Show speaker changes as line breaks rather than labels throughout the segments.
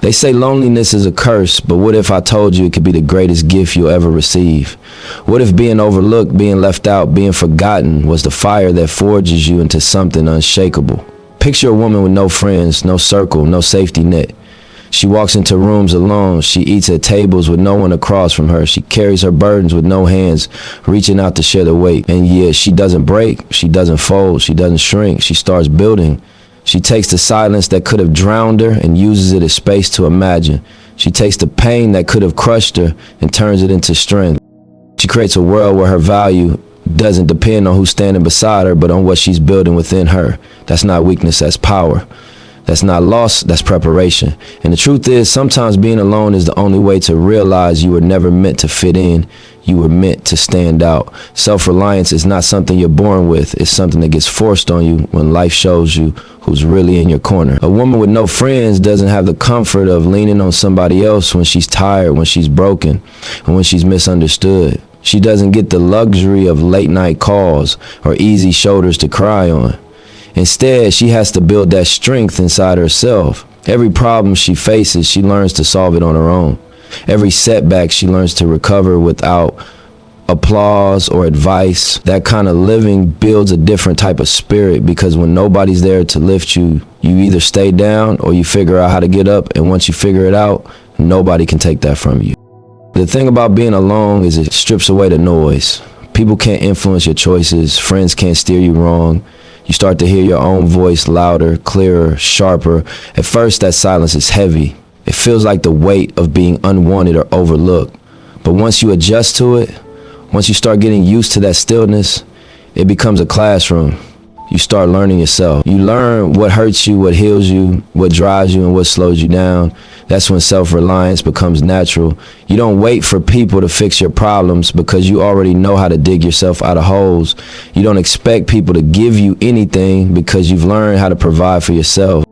They say loneliness is a curse, but what if I told you it could be the greatest gift you'll ever receive? What if being overlooked, being left out, being forgotten was the fire that forges you into something unshakable? Picture a woman with no friends, no circle, no safety net. She walks into rooms alone. She eats at tables with no one across from her. She carries her burdens with no hands reaching out to share the weight. And yet she doesn't break, she doesn't fold, she doesn't shrink. She starts building. She takes the silence that could have drowned her and uses it as space to imagine. She takes the pain that could have crushed her and turns it into strength. She creates a world where her value doesn't depend on who's standing beside her, but on what she's building within her. That's not weakness, that's power. That's not loss, that's preparation. And the truth is, sometimes being alone is the only way to realize you were never meant to fit in. You were meant to stand out. Self-reliance is not something you're born with. It's something that gets forced on you when life shows you who's really in your corner. A woman with no friends doesn't have the comfort of leaning on somebody else when she's tired, when she's broken, and when she's misunderstood. She doesn't get the luxury of late night calls or easy shoulders to cry on. Instead, she has to build that strength inside herself. Every problem she faces, she learns to solve it on her own. Every setback, she learns to recover without applause or advice. That kind of living builds a different type of spirit, because when nobody's there to lift you, you either stay down or you figure out how to get up. And once you figure it out, nobody can take that from you. The thing about being alone is it strips away the noise. People can't influence your choices. Friends can't steer you wrong. You start to hear your own voice louder, clearer, sharper. At first, that silence is heavy. It feels like the weight of being unwanted or overlooked. But once you adjust to it, once you start getting used to that stillness, it becomes a classroom. You start learning yourself. You learn what hurts you, what heals you, what drives you, and what slows you down. That's when self-reliance becomes natural. You don't wait for people to fix your problems, because you already know how to dig yourself out of holes. You don't expect people to give you anything, because you've learned how to provide for yourself.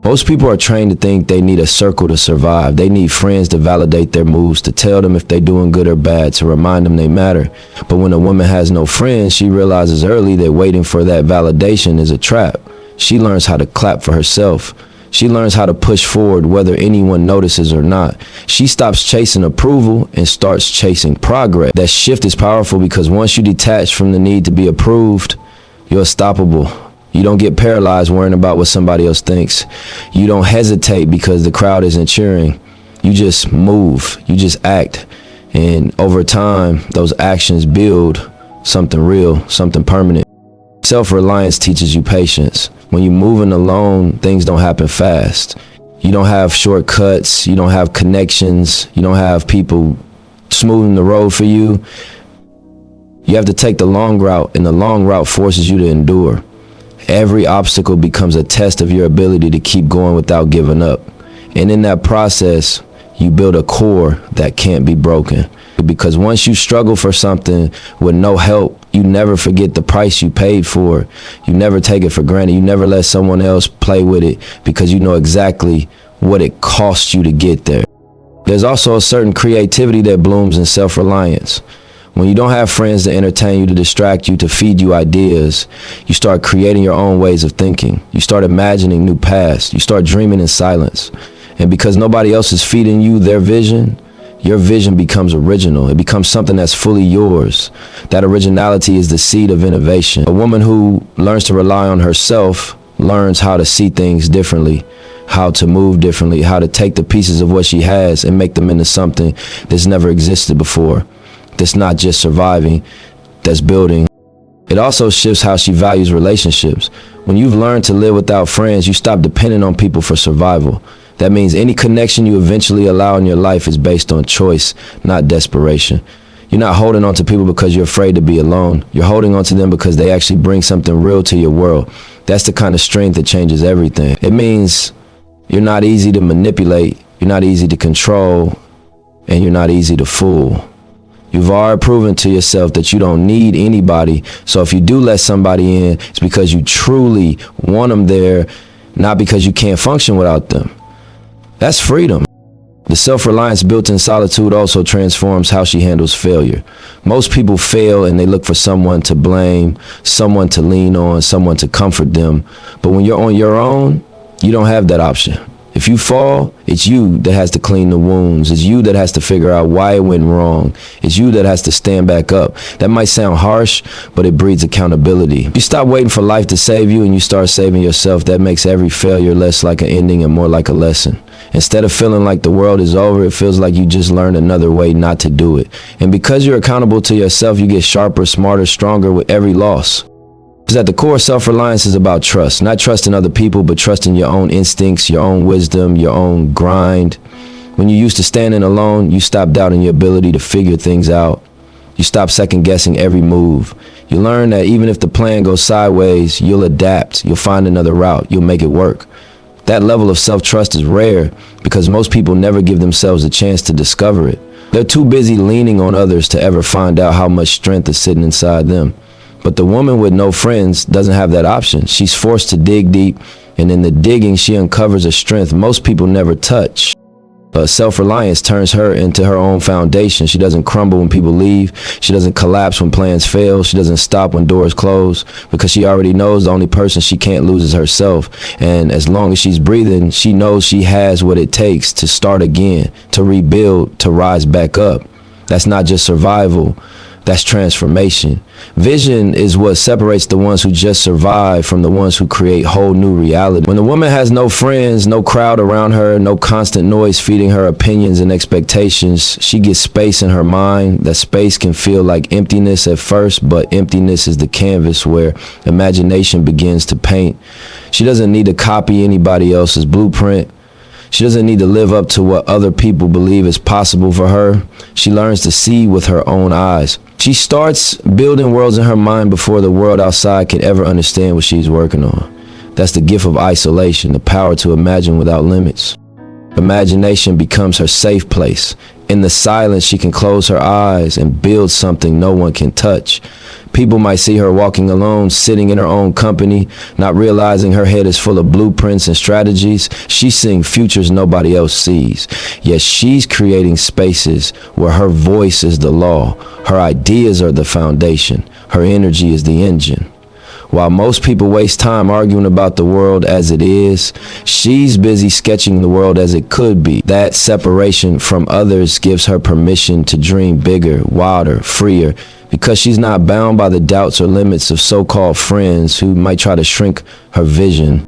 Most people are trained to think they need a circle to survive. They need friends to validate their moves, to tell them if they're doing good or bad, to remind them they matter. But when a woman has no friends, she realizes early that waiting for that validation is a trap. She learns how to clap for herself. She learns how to push forward whether anyone notices or not. She stops chasing approval and starts chasing progress. That shift is powerful, because once you detach from the need to be approved, you're unstoppable. You don't get paralyzed worrying about what somebody else thinks. You don't hesitate because the crowd isn't cheering. You just move, you just act. And over time, those actions build something real, something permanent. Self-reliance teaches you patience. When you're moving alone, things don't happen fast. You don't have shortcuts, you don't have connections, you don't have people smoothing the road for you. You have to take the long route, and the long route forces you to endure. Every obstacle becomes a test of your ability to keep going without giving up. And in that process, you build a core that can't be broken. Because once you struggle for something with no help, you never forget the price you paid for it. You never take it for granted. You never let someone else play with it, because you know exactly what it cost you to get there. There's also a certain creativity that blooms in self-reliance. When you don't have friends to entertain you, to distract you, to feed you ideas, you start creating your own ways of thinking. You start imagining new paths. You start dreaming in silence. And because nobody else is feeding you their vision, your vision becomes original. It becomes something that's fully yours. That originality is the seed of innovation. A woman who learns to rely on herself learns how to see things differently, how to move differently, how to take the pieces of what she has and make them into something that's never existed before. That's not just surviving, that's building. It also shifts how she values relationships. When you've learned to live without friends, you stop depending on people for survival. That means any connection you eventually allow in your life is based on choice, not desperation. You're not holding on to people because you're afraid to be alone. You're holding on to them because they actually bring something real to your world. That's the kind of strength that changes everything. It means you're not easy to manipulate, you're not easy to control, and you're not easy to fool. You've already proven to yourself that you don't need anybody. So if you do let somebody in, it's because you truly want them there, not because you can't function without them. That's freedom. The self-reliance built in solitude also transforms how she handles failure. Most people fail and they look for someone to blame, someone to lean on, someone to comfort them. But when you're on your own, you don't have that option. If you fall, it's you that has to clean the wounds. It's you that has to figure out why it went wrong. It's you that has to stand back up. That might sound harsh, but it breeds accountability. You stop waiting for life to save you and you start saving yourself. That makes every failure less like an ending and more like a lesson. Instead of feeling like the world is over, it feels like you just learned another way not to do it. And because you're accountable to yourself, you get sharper, smarter, stronger with every loss. Because at the core, self-reliance is about trust. Not trusting other people, but trusting your own instincts, your own wisdom, your own grind. When you're used to standing alone, you stop doubting your ability to figure things out. You stop second-guessing every move. You learn that even if the plan goes sideways, you'll adapt. You'll find another route. You'll make it work. That level of self-trust is rare because most people never give themselves a chance to discover it. They're too busy leaning on others to ever find out how much strength is sitting inside them. But the woman with no friends doesn't have that option. She's forced to dig deep, and in the digging, she uncovers a strength most people never touch. Self-reliance turns her into her own foundation. She doesn't crumble when people leave. She doesn't collapse when plans fail. She doesn't stop when doors close because she already knows the only person she can't lose is herself. And as long as she's breathing, she knows she has what it takes to start again, to rebuild, to rise back up. That's not just survival. That's transformation. Vision is what separates the ones who just survive from the ones who create whole new reality. When a woman has no friends, no crowd around her, no constant noise feeding her opinions and expectations, she gets space in her mind. That space can feel like emptiness at first, but emptiness is the canvas where imagination begins to paint. She doesn't need to copy anybody else's blueprint. She doesn't need to live up to what other people believe is possible for her. She learns to see with her own eyes. She starts building worlds in her mind before the world outside can ever understand what she's working on. That's the gift of isolation, the power to imagine without limits. Imagination becomes her safe place. In the silence, she can close her eyes and build something no one can touch. People might see her walking alone, sitting in her own company, not realizing her head is full of blueprints and strategies. She's seeing futures nobody else sees. Yet she's creating spaces where her voice is the law. Her ideas are the foundation. Her energy is the engine. While most people waste time arguing about the world as it is, she's busy sketching the world as it could be. That separation from others gives her permission to dream bigger, wilder, freer, because she's not bound by the doubts or limits of so-called friends who might try to shrink her vision.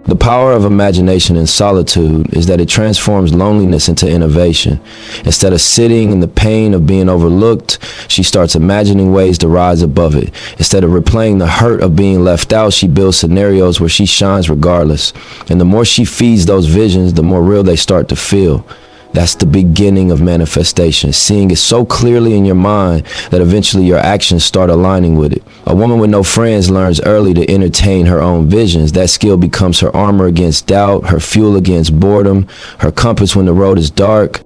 The power of imagination in solitude is that it transforms loneliness into innovation. Instead of sitting in the pain of being overlooked, she starts imagining ways to rise above it. Instead of replaying the hurt of being left out, she builds scenarios where she shines regardless. And the more she feeds those visions, the more real they start to feel. That's the beginning of manifestation, seeing it so clearly in your mind that eventually your actions start aligning with it. A woman with no friends learns early to entertain her own visions. That skill becomes her armor against doubt, her fuel against boredom, her compass when the road is dark.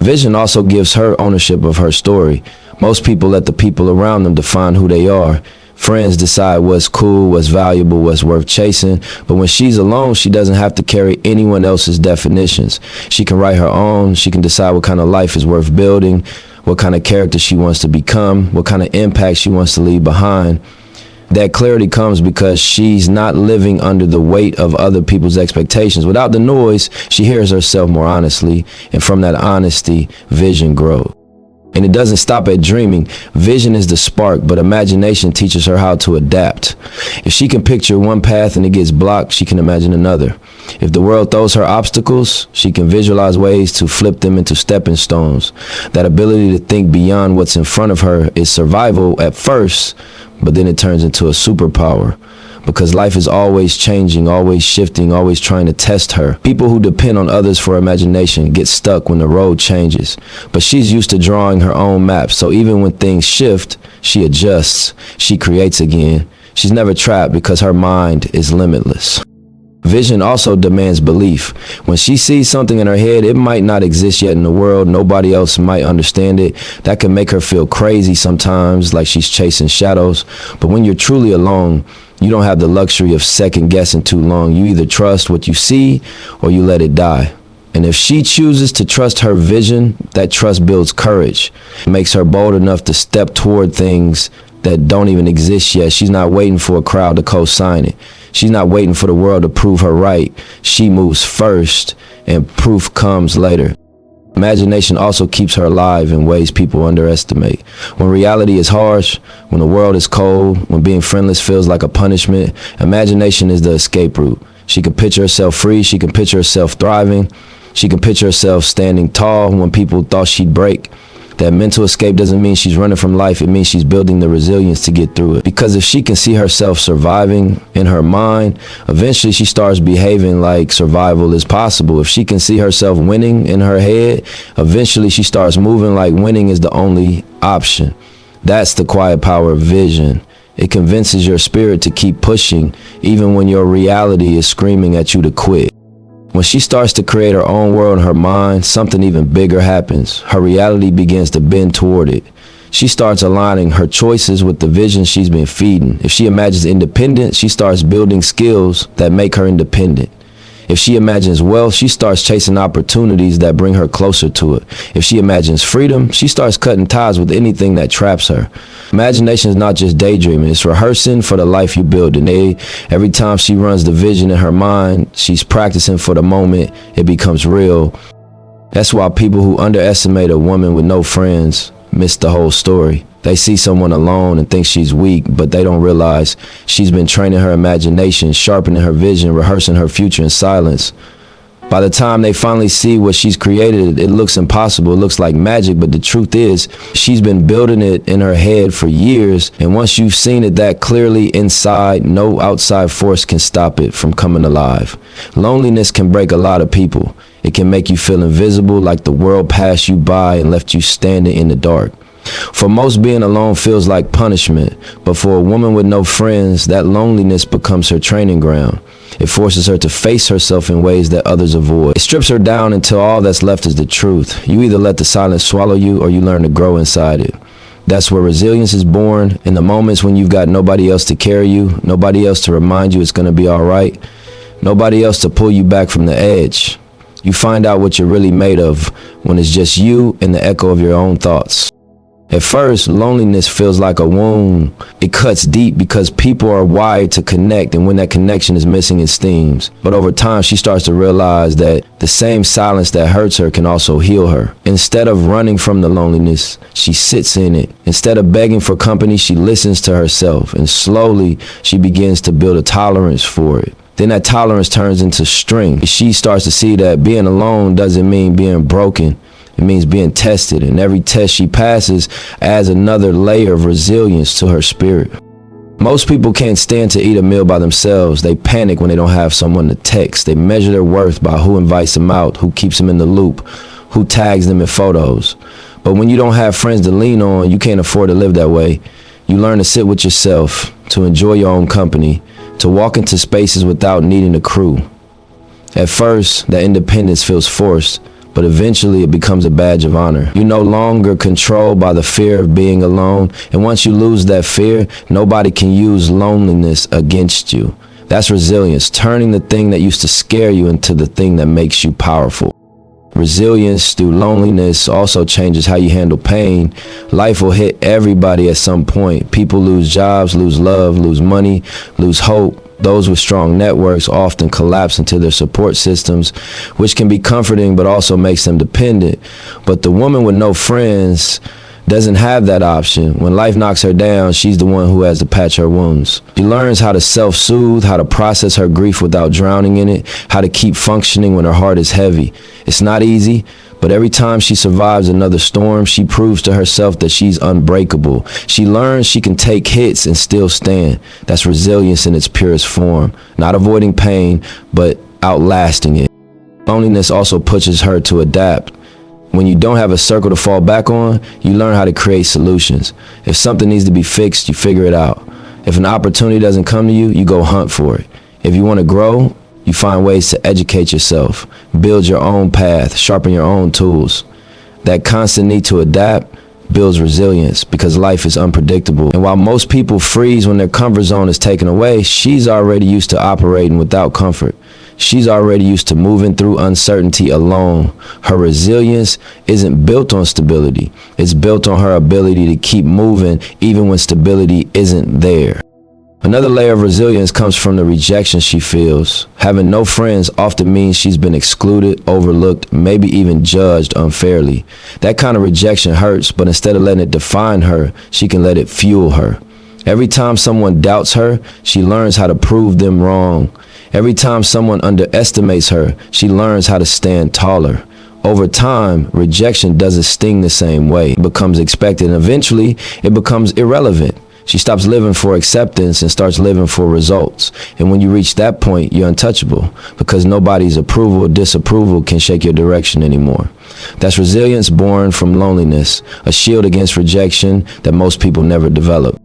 Vision also gives her ownership of her story. Most people let the people around them define who they are. Friends decide what's cool, what's valuable, what's worth chasing. But when she's alone, she doesn't have to carry anyone else's definitions. She can write her own. She can decide what kind of life is worth building, what kind of character she wants to become, what kind of impact she wants to leave behind. That clarity comes because she's not living under the weight of other people's expectations. Without the noise, she hears herself more honestly. And from that honesty, vision grows. And it doesn't stop at dreaming. Vision is the spark, but imagination teaches her how to adapt. If she can picture one path and it gets blocked, she can imagine another. If the world throws her obstacles, she can visualize ways to flip them into stepping stones. That ability to think beyond what's in front of her is survival at first, but then it turns into a superpower. Because life is always changing, always shifting, always trying to test her. People who depend on others for imagination get stuck when the road changes. But she's used to drawing her own maps, so even when things shift, she adjusts, she creates again. She's never trapped because her mind is limitless. Vision also demands belief. When she sees something in her head, it might not exist yet in the world. Nobody else might understand it. That can make her feel crazy sometimes, like she's chasing shadows. But when you're truly alone, you don't have the luxury of second guessing too long. You either trust what you see or you let it die. And if she chooses to trust her vision, that trust builds courage. It makes her bold enough to step toward things that don't even exist yet. She's not waiting for a crowd to co-sign it. She's not waiting for the world to prove her right. She moves first, and proof comes later. Imagination also keeps her alive in ways people underestimate. When reality is harsh, when the world is cold, when being friendless feels like a punishment, imagination is the escape route. She can picture herself free, she can picture herself thriving, she can picture herself standing tall when people thought she'd break. That mental escape doesn't mean she's running from life, it means she's building the resilience to get through it. Because if she can see herself surviving in her mind, eventually she starts behaving like survival is possible. If she can see herself winning in her head, eventually she starts moving like winning is the only option. That's the quiet power of vision. It convinces your spirit to keep pushing, even when your reality is screaming at you to quit. When she starts to create her own world in her mind, something even bigger happens. Her reality begins to bend toward it. She starts aligning her choices with the vision she's been feeding. If she imagines independence, she starts building skills that make her independent. If she imagines wealth, she starts chasing opportunities that bring her closer to it. If she imagines freedom, she starts cutting ties with anything that traps her. Imagination is not just daydreaming, it's rehearsing for the life you build. And every time she runs the vision in her mind, she's practicing for the moment it becomes real. That's why people who underestimate a woman with no friends miss the whole story. They see someone alone and think she's weak, but they don't realize she's been training her imagination, sharpening her vision, rehearsing her future in silence. By the time they finally see what she's created, it looks impossible. It looks like magic, but the truth is, she's been building it in her head for years. And once you've seen it that clearly inside, no outside force can stop it from coming alive. Loneliness can break a lot of people. It can make you feel invisible, like the world passed you by and left you standing in the dark. For most, being alone feels like punishment, but for a woman with no friends, that loneliness becomes her training ground. It forces her to face herself in ways that others avoid. It strips her down until all that's left is the truth. You either let the silence swallow you or you learn to grow inside it. That's where resilience is born, in the moments when you've got nobody else to carry you, nobody else to remind you it's going to be all right, nobody else to pull you back from the edge. You find out what you're really made of when it's just you and the echo of your own thoughts. At first, loneliness feels like a wound. It cuts deep because people are wired to connect, and when that connection is missing, it stings. But over time, she starts to realize that the same silence that hurts her can also heal her. Instead of running from the loneliness, she sits in it. Instead of begging for company, she listens to herself, and slowly, she begins to build a tolerance for it. Then that tolerance turns into strength. She starts to see that being alone doesn't mean being broken. It means being tested, and every test she passes adds another layer of resilience to her spirit. Most people can't stand to eat a meal by themselves. They panic when they don't have someone to text. They measure their worth by who invites them out, who keeps them in the loop, who tags them in photos. But when you don't have friends to lean on, you can't afford to live that way. You learn to sit with yourself, to enjoy your own company, to walk into spaces without needing a crew. At first, that independence feels forced, but eventually it becomes a badge of honor. You're no longer controlled by the fear of being alone, and once you lose that fear, nobody can use loneliness against you. That's resilience, turning the thing that used to scare you into the thing that makes you powerful. Resilience through loneliness also changes how you handle pain. Life will hit everybody at some point. People lose jobs, lose love, lose money, lose hope. Those with strong networks often collapse into their support systems, which can be comforting but also makes them dependent. But the woman with no friends doesn't have that option. When life knocks her down, she's the one who has to patch her wounds. She learns how to self-soothe, how to process her grief without drowning in it, how to keep functioning when her heart is heavy. It's not easy, but every time she survives another storm, she proves to herself that she's unbreakable. She learns she can take hits and still stand. That's resilience in its purest form. Not avoiding pain, but outlasting it. Loneliness also pushes her to adapt. When you don't have a circle to fall back on, you learn how to create solutions. If something needs to be fixed, you figure it out. If an opportunity doesn't come to you, you go hunt for it. If you want to grow, you find ways to educate yourself, build your own path, sharpen your own tools. That constant need to adapt builds resilience because life is unpredictable. And while most people freeze when their comfort zone is taken away, she's already used to operating without comfort. She's already used to moving through uncertainty alone. Her resilience isn't built on stability. It's built on her ability to keep moving even when stability isn't there. Another layer of resilience comes from the rejection she feels. Having no friends often means she's been excluded, overlooked, maybe even judged unfairly. That kind of rejection hurts, but instead of letting it define her, she can let it fuel her. Every time someone doubts her, she learns how to prove them wrong. Every time someone underestimates her, she learns how to stand taller. Over time, rejection doesn't sting the same way. It becomes expected, and eventually it becomes irrelevant. She stops living for acceptance and starts living for results. And when you reach that point, you're untouchable because nobody's approval or disapproval can shake your direction anymore. That's resilience born from loneliness, a shield against rejection that most people never develop.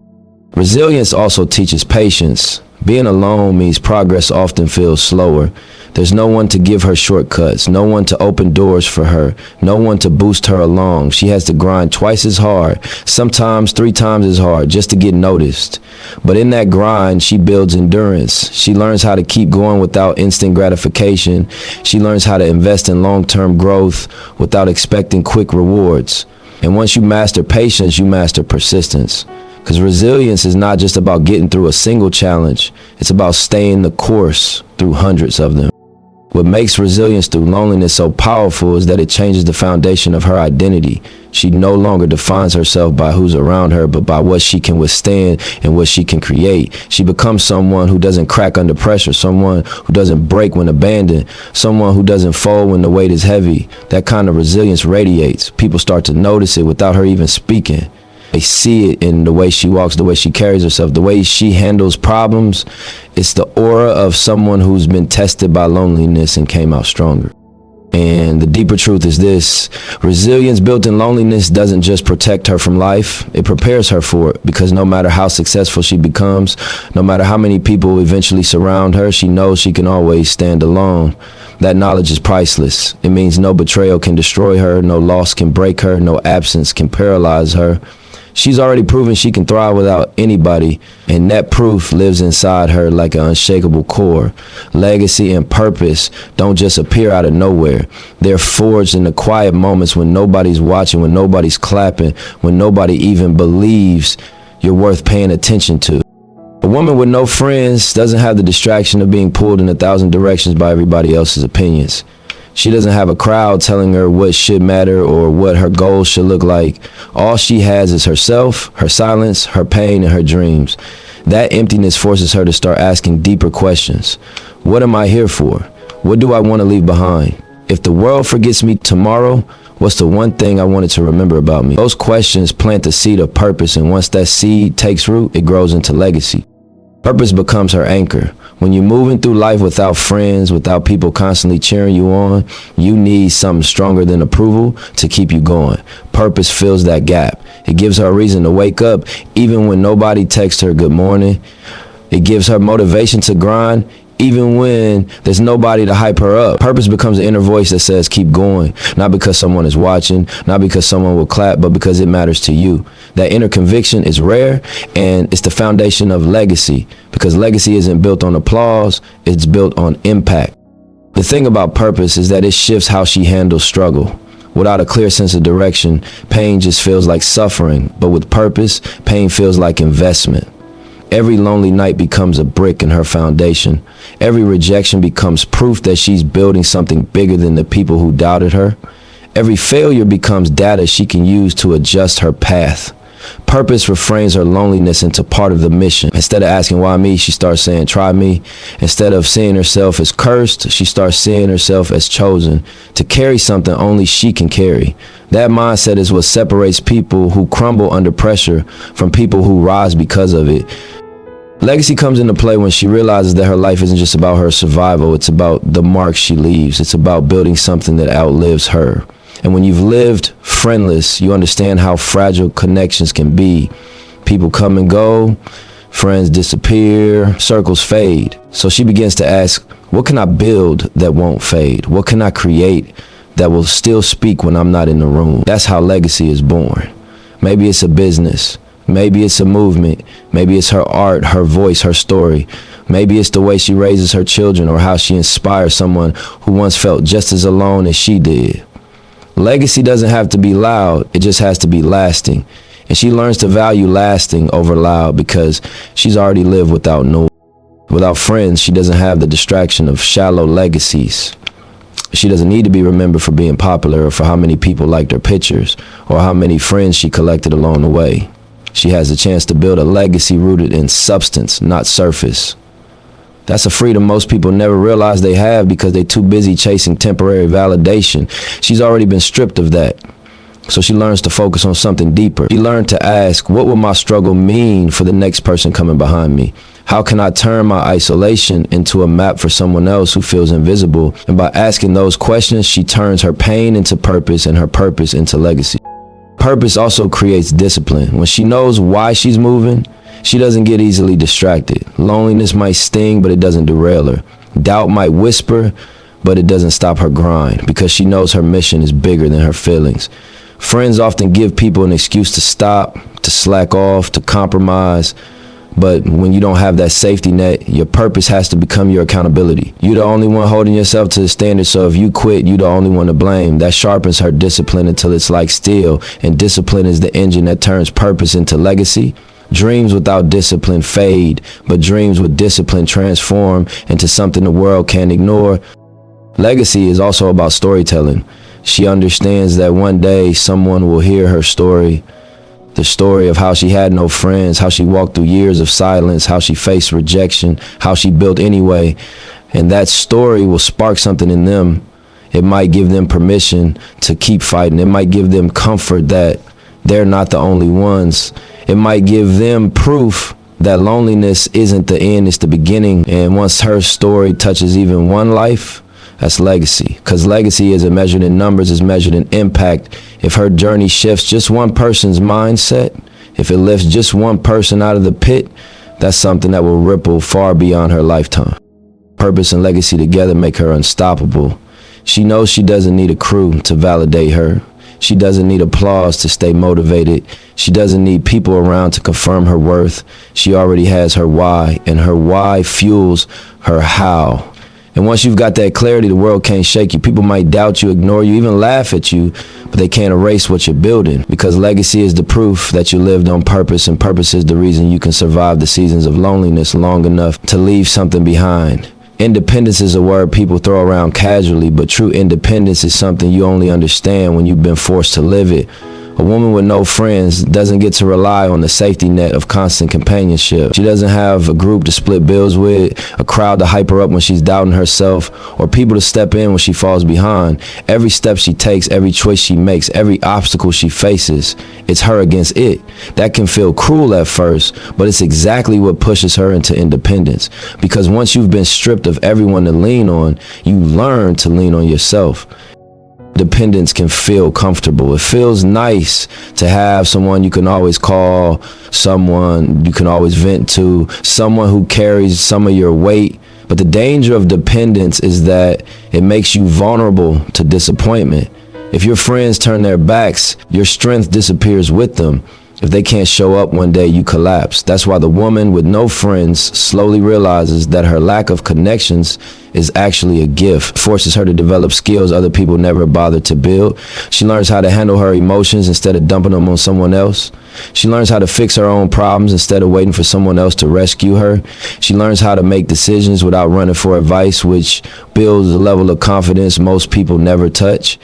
Resilience also teaches patience. Being alone means progress often feels slower. There's no one to give her shortcuts, no one to open doors for her, no one to boost her along. She has to grind twice as hard, sometimes 3 times as hard, just to get noticed. But in that grind, she builds endurance. She learns how to keep going without instant gratification. She learns how to invest in long-term growth without expecting quick rewards. And once you master patience, you master persistence. Because resilience is not just about getting through a single challenge. It's about staying the course through hundreds of them. What makes resilience through loneliness so powerful is that it changes the foundation of her identity. She no longer defines herself by who's around her, but by what she can withstand and what she can create. She becomes someone who doesn't crack under pressure, someone who doesn't break when abandoned, someone who doesn't fold when the weight is heavy. That kind of resilience radiates. People start to notice it without her even speaking. They see it in the way she walks, the way she carries herself, the way she handles problems. It's the aura of someone who's been tested by loneliness and came out stronger. And the deeper truth is this: resilience built in loneliness doesn't just protect her from life, it prepares her for it, because no matter how successful she becomes, no matter how many people eventually surround her, she knows she can always stand alone. That knowledge is priceless. It means no betrayal can destroy her, no loss can break her, no absence can paralyze her. She's already proven she can thrive without anybody, and that proof lives inside her like an unshakable core. Legacy and purpose don't just appear out of nowhere. They're forged in the quiet moments when nobody's watching, when nobody's clapping, when nobody even believes you're worth paying attention to. A woman with no friends doesn't have the distraction of being pulled in 1,000 directions by everybody else's opinions. She doesn't have a crowd telling her what should matter or what her goals should look like. All she has is herself, her silence, her pain, and her dreams. That emptiness forces her to start asking deeper questions. What am I here for? What do I want to leave behind? If the world forgets me tomorrow, what's the one thing I wanted to remember about me? Those questions plant the seed of purpose, and once that seed takes root, it grows into legacy. Purpose becomes her anchor. When you're moving through life without friends, without people constantly cheering you on, you need something stronger than approval to keep you going. Purpose fills that gap. It gives her a reason to wake up even when nobody texts her good morning. It gives her motivation to grind even when there's nobody to hype her up. Purpose becomes an inner voice that says keep going, not because someone is watching, not because someone will clap, but because it matters to you. That inner conviction is rare, and it's the foundation of legacy, because legacy isn't built on applause, it's built on impact. The thing about purpose is that it shifts how she handles struggle. Without a clear sense of direction, pain just feels like suffering, but with purpose, pain feels like investment. Every lonely night becomes a brick in her foundation. Every rejection becomes proof that she's building something bigger than the people who doubted her. Every failure becomes data she can use to adjust her path. Purpose reframes her loneliness into part of the mission. Instead of asking why me, she starts saying try me. Instead of seeing herself as cursed, she starts seeing herself as chosen to carry something only she can carry. That mindset is what separates people who crumble under pressure from people who rise because of it. Legacy comes into play when she realizes that her life isn't just about her survival, it's about the mark she leaves. It's about building something that outlives her. And when you've lived friendless, you understand how fragile connections can be. People come and go, friends disappear, circles fade. So she begins to ask, what can I build that won't fade? What can I create that will still speak when I'm not in the room? That's how legacy is born. Maybe it's a business. Maybe it's a movement. Maybe it's her art, her voice, her story. Maybe it's the way she raises her children or how she inspires someone who once felt just as alone as she did. Legacy doesn't have to be loud. It just has to be lasting. And she learns to value lasting over loud because she's already lived without noise. Without friends, she doesn't have the distraction of shallow legacies. She doesn't need to be remembered for being popular or for how many people liked her pictures or how many friends she collected along the way. She has a chance to build a legacy rooted in substance, not surface. That's a freedom most people never realize they have because they're too busy chasing temporary validation. She's already been stripped of that. So she learns to focus on something deeper. She learned to ask, what will my struggle mean for the next person coming behind me? How can I turn my isolation into a map for someone else who feels invisible? And by asking those questions, she turns her pain into purpose and her purpose into legacy. Purpose also creates discipline. When she knows why she's moving, she doesn't get easily distracted. Loneliness might sting, but it doesn't derail her. Doubt might whisper, but it doesn't stop her grind because she knows her mission is bigger than her feelings. Friends often give people an excuse to stop, to slack off, to compromise. But when you don't have that safety net, your purpose has to become your accountability. You're the only one holding yourself to the standard, so if you quit, you're the only one to blame. That sharpens her discipline until it's like steel, and discipline is the engine that turns purpose into legacy. Dreams without discipline fade, but dreams with discipline transform into something the world can't ignore. Legacy is also about storytelling. She understands that one day someone will hear her story. The story of how she had no friends, how she walked through years of silence, how she faced rejection, how she built anyway. And that story will spark something in them. It might give them permission to keep fighting. It might give them comfort that they're not the only ones. It might give them proof that loneliness isn't the end, it's the beginning. And once her story touches even one life, that's legacy. Because legacy isn't measured in numbers, it's measured in impact. If her journey shifts just one person's mindset, if it lifts just one person out of the pit, that's something that will ripple far beyond her lifetime. Purpose and legacy together make her unstoppable. She knows she doesn't need a crew to validate her. She doesn't need applause to stay motivated. She doesn't need people around to confirm her worth. She already has her why, and her why fuels her how. And once you've got that clarity, the world can't shake you. People might doubt you, ignore you, even laugh at you, but they can't erase what you're building, because legacy is the proof that you lived on purpose, and purpose is the reason you can survive the seasons of loneliness long enough to leave something behind. Independence is a word people throw around casually, but true independence is something you only understand when you've been forced to live it. A woman with no friends doesn't get to rely on the safety net of constant companionship. She doesn't have a group to split bills with, a crowd to hype her up when she's doubting herself, or people to step in when she falls behind. Every step she takes, every choice she makes, every obstacle she faces, it's her against it. That can feel cruel at first, but it's exactly what pushes her into independence. Because once you've been stripped of everyone to lean on, you learn to lean on yourself. Dependence can feel comfortable. It feels nice to have someone you can always call, someone you can always vent to, someone who carries some of your weight. But the danger of dependence is that it makes you vulnerable to disappointment. If your friends turn their backs, your strength disappears with them. If they can't show up one day, you collapse. That's why the woman with no friends slowly realizes that her lack of connections is actually a gift. It forces her to develop skills other people never bothered to build. She learns how to handle her emotions instead of dumping them on someone else. She learns how to fix her own problems instead of waiting for someone else to rescue her. She learns how to make decisions without running for advice, which builds a level of confidence most people never touch.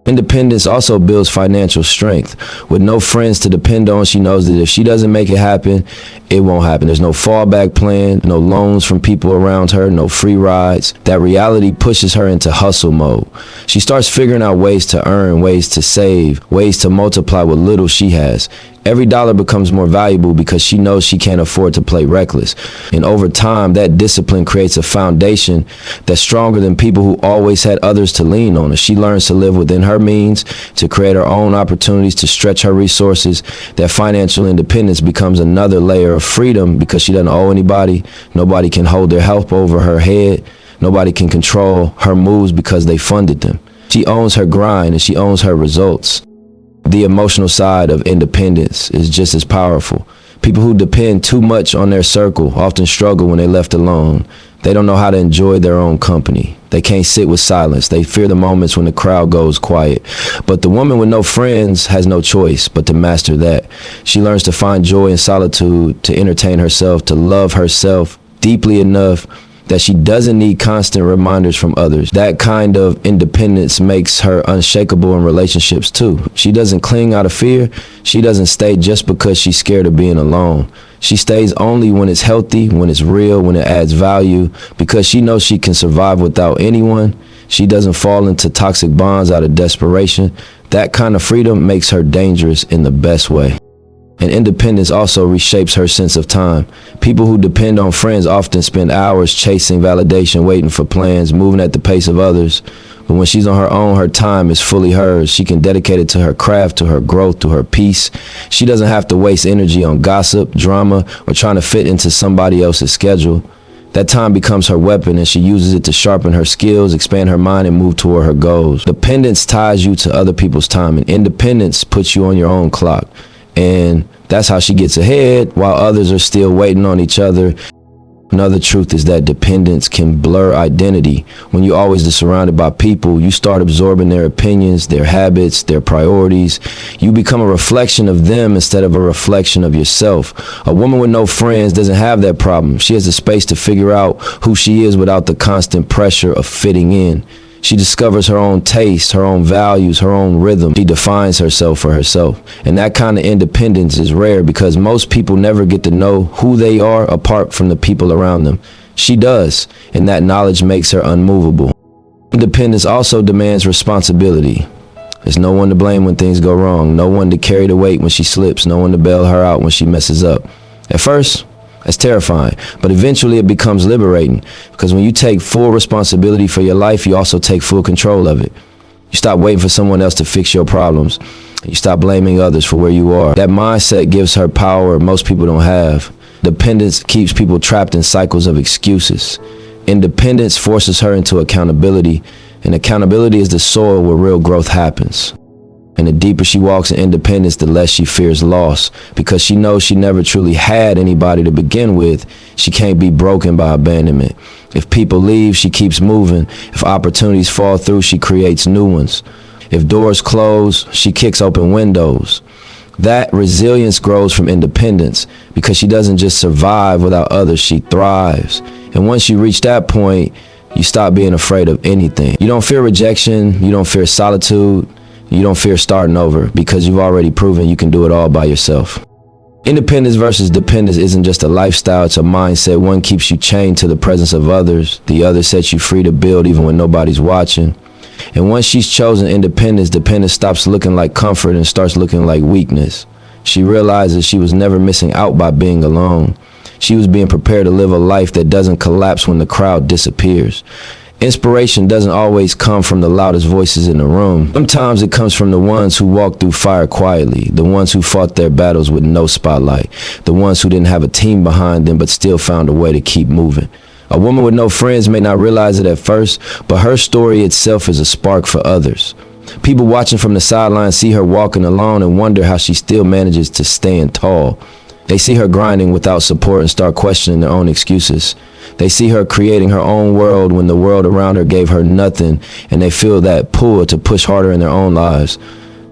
Independence also builds financial strength. With no friends to depend on, she knows that if she doesn't make it happen, it won't happen. There's no fallback plan, no loans from people around her, no free rides. That reality pushes her into hustle mode. She starts figuring out ways to earn, ways to save, ways to multiply what little she has. Every dollar becomes more valuable because she knows she can't afford to play reckless. And over time, that discipline creates a foundation that's stronger than people who always had others to lean on. As she learns to live within her means, to create her own opportunities, to stretch her resources, that financial independence becomes another layer of freedom because she doesn't owe anybody. Nobody can hold their help over her head. Nobody can control her moves because they funded them. She owns her grind and she owns her results. The emotional side of independence is just as powerful. People who depend too much on their circle often struggle when they're left alone. They don't know how to enjoy their own company. They can't sit with silence. They fear the moments when the crowd goes quiet. But the woman with no friends has no choice but to master that. She learns to find joy in solitude, to entertain herself, to love herself deeply enough that she doesn't need constant reminders from others. That kind of independence makes her unshakable in relationships too. She doesn't cling out of fear. She doesn't stay just because she's scared of being alone. She stays only when it's healthy, when it's real, when it adds value, because she knows she can survive without anyone. She doesn't fall into toxic bonds out of desperation. That kind of freedom makes her dangerous in the best way. And independence also reshapes her sense of time. People who depend on friends often spend hours chasing validation, waiting for plans, moving at the pace of others. But when she's on her own, her time is fully hers. She can dedicate it to her craft, to her growth, to her peace. She doesn't have to waste energy on gossip, drama, or trying to fit into somebody else's schedule. That time becomes her weapon, and she uses it to sharpen her skills, expand her mind, and move toward her goals. Dependence ties you to other people's time, and independence puts you on your own clock. And that's how she gets ahead while others are still waiting on each other. Another truth is that dependence can blur identity. When you're always surrounded by people, you start absorbing their opinions, their habits, their priorities. You become a reflection of them instead of a reflection of yourself. A woman with no friends doesn't have that problem. She has the space to figure out who she is without the constant pressure of fitting in. She discovers her own taste, her own values, her own rhythm. She defines herself for herself. And that kind of independence is rare because most people never get to know who they are apart from the people around them. She does, and that knowledge makes her unmovable. Independence also demands responsibility. There's no one to blame when things go wrong, no one to carry the weight when she slips, no one to bail her out when she messes up. At first, that's terrifying, but eventually it becomes liberating because when you take full responsibility for your life, you also take full control of it. You stop waiting for someone else to fix your problems. You stop blaming others for where you are. That mindset gives her power most people don't have. Dependence keeps people trapped in cycles of excuses. Independence forces her into accountability, and accountability is the soil where real growth happens. And the deeper she walks in independence, the less she fears loss, because she knows she never truly had anybody to begin with. She can't be broken by abandonment. If people leave, she keeps moving. If opportunities fall through, she creates new ones. If doors close, she kicks open windows. That resilience grows from independence because she doesn't just survive without others, she thrives. And once you reach that point, you stop being afraid of anything. You don't fear rejection, you don't fear solitude, you don't fear starting over because you've already proven you can do it all by yourself. Independence versus dependence isn't just a lifestyle, it's a mindset. One keeps you chained to the presence of others. The other sets you free to build even when nobody's watching. And once she's chosen independence, dependence stops looking like comfort and starts looking like weakness. She realizes she was never missing out by being alone. She was being prepared to live a life that doesn't collapse when the crowd disappears. Inspiration doesn't always come from the loudest voices in the room. Sometimes it comes from the ones who walked through fire quietly, the ones who fought their battles with no spotlight, the ones who didn't have a team behind them but still found a way to keep moving. A woman with no friends may not realize it at first, but her story itself is a spark for others. People watching from the sidelines see her walking alone and wonder how she still manages to stand tall. They see her grinding without support and start questioning their own excuses. They see her creating her own world when the world around her gave her nothing, and they feel that pull to push harder in their own lives.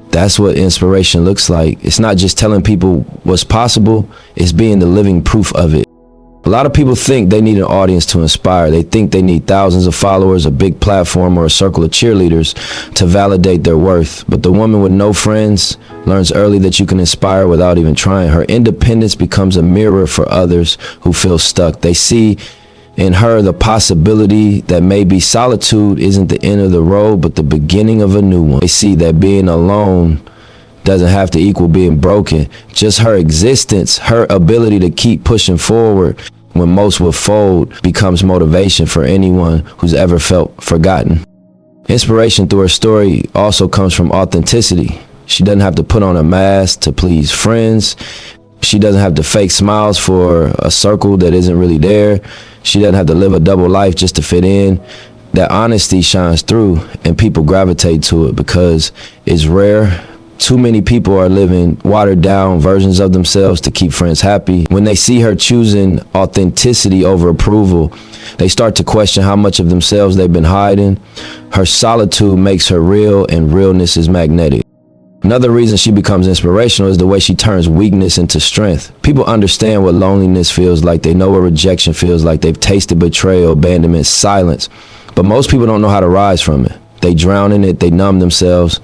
That's what inspiration looks like. It's not just telling people what's possible, it's being the living proof of it. A lot of people think they need an audience to inspire. They think they need thousands of followers, a big platform, or a circle of cheerleaders to validate their worth. But the woman with no friends learns early that you can inspire without even trying. Her independence becomes a mirror for others who feel stuck. They see in her the possibility that maybe solitude isn't the end of the road, but the beginning of a new one. They see that being alone doesn't have to equal being broken. Just her existence, her ability to keep pushing forward when most would fold, becomes motivation for anyone who's ever felt forgotten. Inspiration through her story also comes from authenticity. She doesn't have to put on a mask to please friends. She doesn't have to fake smiles for a circle that isn't really there. She doesn't have to live a double life just to fit in. That honesty shines through and people gravitate to it because it's rare, Too many people are living watered down versions of themselves to keep friends happy. When they see her choosing authenticity over approval, they start to question how much of themselves they've been hiding. Her solitude makes her real, and realness is magnetic. Another reason she becomes inspirational is the way she turns weakness into strength. People understand what loneliness feels like. They know what rejection feels like. They've tasted betrayal, abandonment, silence. But most people don't know how to rise from it. They drown in it, they numb themselves,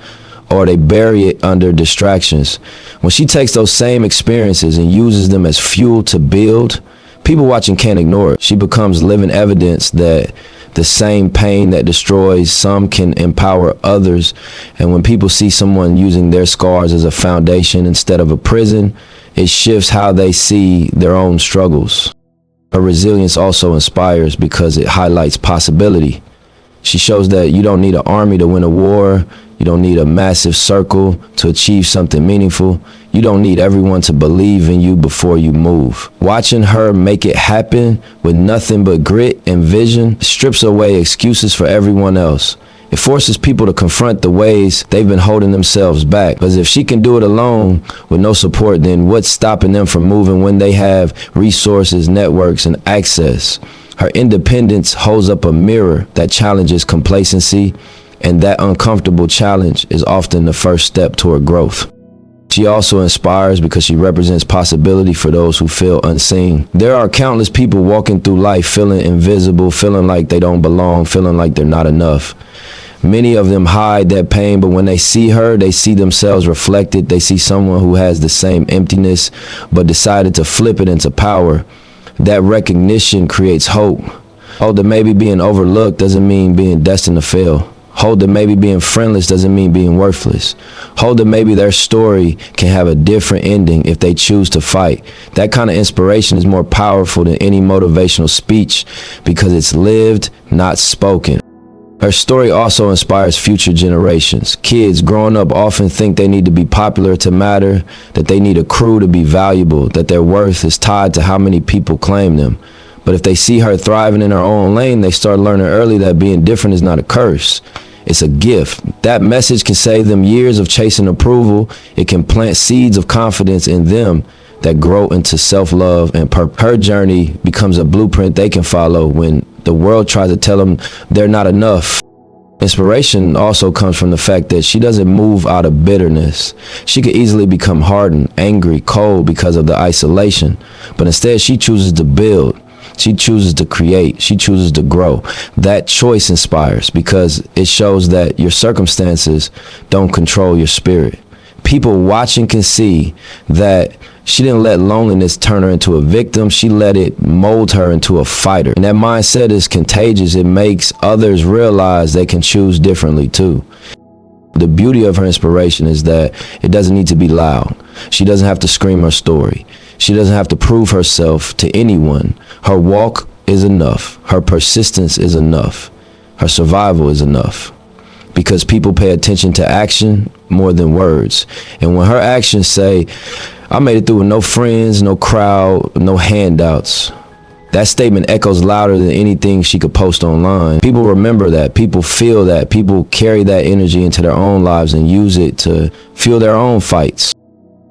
or they bury it under distractions. When she takes those same experiences and uses them as fuel to build, people watching can't ignore it. She becomes living evidence that the same pain that destroys some can empower others. And when people see someone using their scars as a foundation instead of a prison, it shifts how they see their own struggles. Her resilience also inspires because it highlights possibility. She shows that you don't need an army to win a war. You don't need a massive circle to achieve something meaningful. You don't need everyone to believe in you before you move. Watching her make it happen with nothing but grit and vision strips away excuses for everyone else. It forces people to confront the ways they've been holding themselves back. Because if she can do it alone with no support, then what's stopping them from moving when they have resources, networks, and access? Her independence holds up a mirror that challenges complacency, and that uncomfortable challenge is often the first step toward growth. She also inspires because she represents possibility for those who feel unseen. There are countless people walking through life feeling invisible, feeling like they don't belong, feeling like they're not enough. Many of them hide that pain, but when they see her, they see themselves reflected. They see someone who has the same emptiness, but decided to flip it into power. That recognition creates hope. Hope that maybe being overlooked doesn't mean being destined to fail. Hope that maybe being friendless doesn't mean being worthless. Hope that maybe their story can have a different ending if they choose to fight. That kind of inspiration is more powerful than any motivational speech because it's lived, not spoken. Her story also inspires future generations. Kids growing up often think they need to be popular to matter, that they need a crew to be valuable, that their worth is tied to how many people claim them. But if they see her thriving in her own lane, they start learning early that being different is not a curse. It's a gift. That message can save them years of chasing approval. It can plant seeds of confidence in them that grow into self-love and purpose. Her journey becomes a blueprint they can follow when the world tries to tell them they're not enough. Inspiration also comes from the fact that she doesn't move out of bitterness. She could easily become hardened, angry, cold because of the isolation. But instead, she chooses to build. She chooses to create. She chooses to grow. That choice inspires because it shows that your circumstances don't control your spirit. People watching can see that she didn't let loneliness turn her into a victim. She let it mold her into a fighter. And that mindset is contagious. It makes others realize they can choose differently too. The beauty of her inspiration is that it doesn't need to be loud. She doesn't have to scream her story. She doesn't have to prove herself to anyone. Her walk is enough. Her persistence is enough. Her survival is enough. Because people pay attention to action more than words. And when her actions say, I made it through with no friends, no crowd, no handouts, that statement echoes louder than anything she could post online. People remember that. People feel that. People carry that energy into their own lives and use it to fuel their own fights.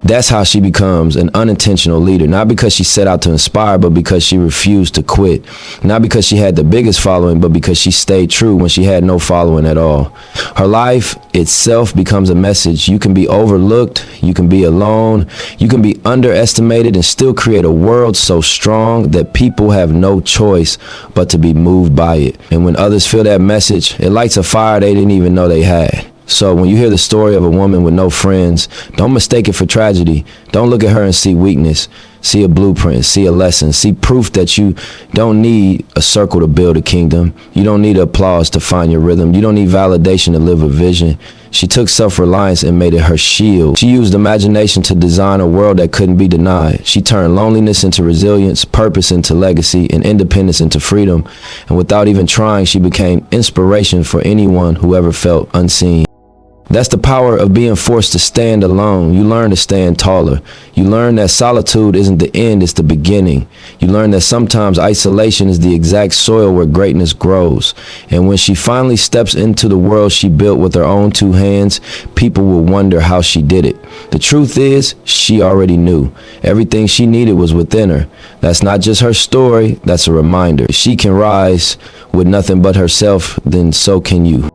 That's how she becomes an unintentional leader, not because she set out to inspire, but because she refused to quit. Not because she had the biggest following, but because she stayed true when she had no following at all. Her life itself becomes a message. You can be overlooked, you can be alone, you can be underestimated and still create a world so strong that people have no choice but to be moved by it. And when others feel that message, it lights a fire they didn't even know they had. So when you hear the story of a woman with no friends, don't mistake it for tragedy. Don't look at her and see weakness. See a blueprint, see a lesson, see proof that you don't need a circle to build a kingdom. You don't need applause to find your rhythm. You don't need validation to live a vision. She took self-reliance and made it her shield. She used imagination to design a world that couldn't be denied. She turned loneliness into resilience, purpose into legacy, and independence into freedom. And without even trying, she became inspiration for anyone who ever felt unseen. That's the power of being forced to stand alone. You learn to stand taller. You learn that solitude isn't the end, it's the beginning. You learn that sometimes isolation is the exact soil where greatness grows. And when she finally steps into the world she built with her own two hands, people will wonder how she did it. The truth is, she already knew. Everything she needed was within her. That's not just her story, that's a reminder. If she can rise with nothing but herself, then so can you.